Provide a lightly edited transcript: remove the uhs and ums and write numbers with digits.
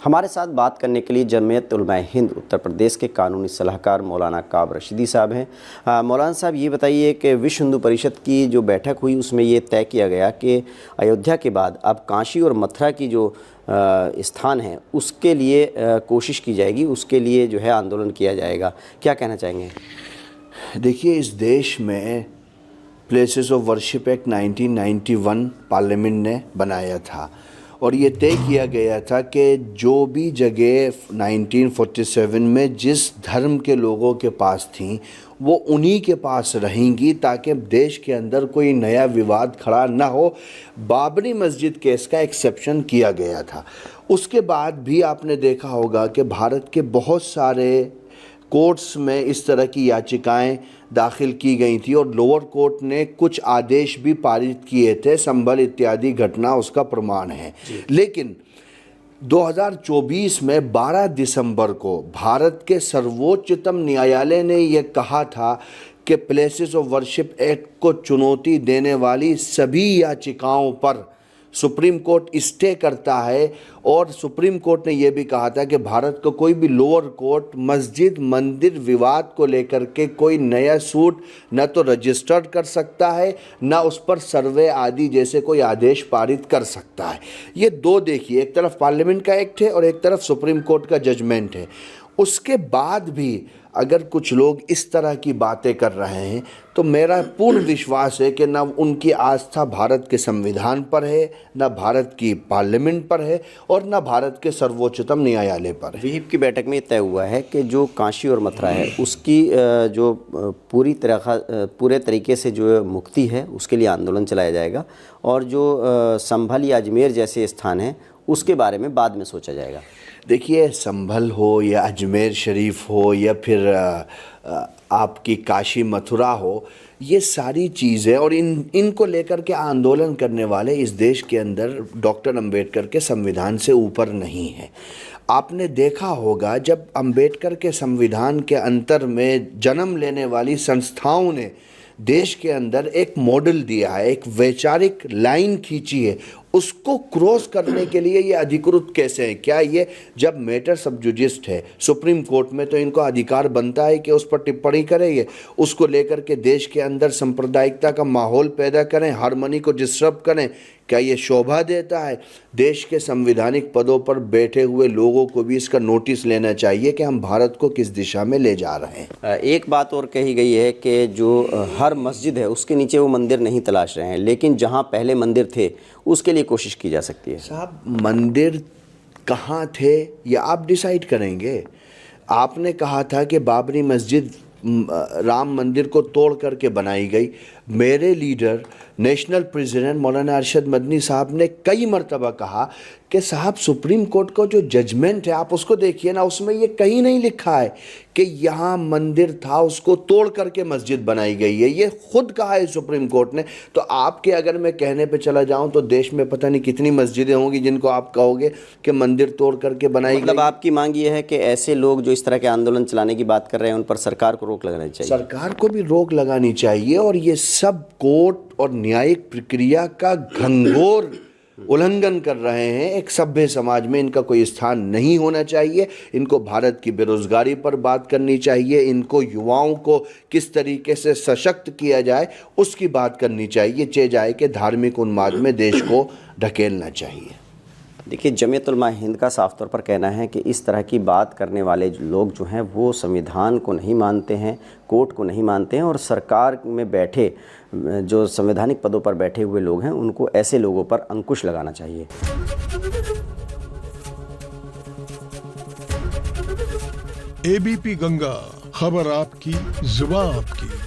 हमारे साथ बात करने के लिए जमीयत उलमाए हिंद उत्तर प्रदेश के कानूनी सलाहकार मौलाना काब रशीदी साहब हैं। मौलाना साहब, ये बताइए कि विश्व हिंदू परिषद की जो बैठक हुई उसमें ये तय किया गया कि अयोध्या के बाद अब काशी और मथुरा की जो स्थान है उसके लिए कोशिश की जाएगी, उसके लिए जो है आंदोलन किया जाएगा। क्या कहना चाहेंगे? देखिए, इस देश में places of worship act 1991 parliament ने बनाया था और ये तय किया गया था कि जो भी जगह 1947 में जिस धर्म के लोगों के पास थी वो उन्हीं के पास रहेंगी ताकि देश के अंदर कोई नया विवाद खड़ा ना हो। बाबरी मस्जिद केस का एक्सेप्शन किया गया था। उसके बाद भी आपने देखा होगा कि भारत के बहुत सारे कोर्ट्स में इस तरह की याचिकाएं दाखिल की गई थी और लोअर कोर्ट ने कुछ आदेश भी पारित किए थे। संभल इत्यादि घटना उसका प्रमाण है। लेकिन 2024 में 12 दिसंबर को भारत के सर्वोच्चतम न्यायालय ने यह कहा था कि प्लेसेस ऑफ वर्शिप एक्ट को चुनौती देने वाली सभी याचिकाओं पर सुप्रीम कोर्ट स्टे करता है। और सुप्रीम कोर्ट ने यह भी कहा था कि भारत को कोई भी लोअर कोर्ट मस्जिद मंदिर विवाद को लेकर के कोई नया सूट न तो रजिस्टर्ड कर सकता है न उस पर सर्वे आदि जैसे कोई आदेश पारित कर सकता है। ये दो देखिए, एक तरफ पार्लियामेंट का एक्ट है और एक तरफ सुप्रीम कोर्ट का जजमेंट है। उसके बाद भी अगर कुछ लोग इस तरह की बातें कर रहे हैं तो मेरा पूर्ण विश्वास है कि ना उनकी आस्था भारत के संविधान पर है, ना भारत की पार्लियामेंट पर है और ना भारत के सर्वोच्चतम न्यायालय पर है। विहिप की बैठक में तय हुआ है कि जो काशी और मथुरा है उसकी जो पूरे तरीके से जो मुक्ति है उसके लिए आंदोलन चलाया जाएगा और जो संभल या अजमेर जैसे स्थान हैं उसके बारे में बाद में सोचा जाएगा। देखिए, संभल हो या अजमेर शरीफ हो या फिर आपकी काशी मथुरा हो, ये सारी चीज़ें और इनको लेकर के आंदोलन करने वाले इस देश के अंदर डॉक्टर अंबेडकर के संविधान से ऊपर नहीं है। आपने देखा होगा जब अंबेडकर के संविधान के अंतर में जन्म लेने वाली संस्थाओं ने देश के अंदर एक मॉडल दिया है, एक वैचारिक लाइन खींची है, उसको क्रॉस करने के लिए ये अधिकृत कैसे हैं? क्या ये जब मैटर सब जुडिस है सुप्रीम कोर्ट में तो इनको अधिकार बनता है कि उस पर टिप्पणी करेंगे, उसको लेकर के देश के अंदर सांप्रदायिकता का माहौल पैदा करें, हार्मनी को डिस्टर्ब करें? क्या ये शोभा देता है? देश के संवैधानिक पदों पर बैठे हुए लोगों को भी इसका नोटिस लेना चाहिए कि हम भारत को किस दिशा में ले जा रहे हैं। एक बात और कही गई है कि जो हर मस्जिद है उसके नीचे वो मंदिर नहीं तलाश रहे हैं, लेकिन जहाँ पहले मंदिर थे उसके लिए कोशिश की जा सकती है। साहब, मंदिर कहाँ थे ये आप डिसाइड करेंगे। आपने कहा था कि बाबरी मस्जिद राम मंदिर को तोड़ करके बनाई गई। मेरे लीडर नेशनल प्रेसिडेंट मौलाना अरशद मदनी साहब ने कई मरतबा कहा कि साहब सुप्रीम कोर्ट का जो जजमेंट है आप उसको देखिए ना, उसमें ये कहीं नहीं लिखा है कि यहाँ मंदिर था उसको तोड़ करके मस्जिद बनाई गई है। ये खुद कहा है सुप्रीम कोर्ट ने। तो आपके अगर मैं कहने पे चला जाऊँ तो देश में पता नहीं कितनी मस्जिदें होंगी जिनको आप कहोगे कि मंदिर तोड़ करके बनाई गई। मतलब आपकी मांग ये है कि ऐसे लोग जो इस तरह के आंदोलन चलाने की बात कर रहे हैं उन पर सरकार को रोक लगानी चाहिए। सरकार को भी रोक लगानी चाहिए और ये सब कोर्ट और न्यायिक प्रक्रिया का घनघोर उल्लंघन कर रहे हैं। एक सभ्य समाज में इनका कोई स्थान नहीं होना चाहिए। इनको भारत की बेरोजगारी पर बात करनी चाहिए, इनको युवाओं को किस तरीके से सशक्त किया जाए उसकी बात करनी चाहिए, चाहे जाए कि धार्मिक उन्माद में देश को ढकेलना चाहिए। देखिए, जमीयत उलमाए हिंद का साफ तौर पर कहना है कि इस तरह की बात करने वाले लोग जो हैं वो संविधान को नहीं मानते हैं, कोर्ट को नहीं मानते हैं और सरकार में बैठे जो संवैधानिक पदों पर बैठे हुए लोग हैं उनको ऐसे लोगों पर अंकुश लगाना चाहिए। एबीपी गंगा, खबर आपकी, जुबान आपकी।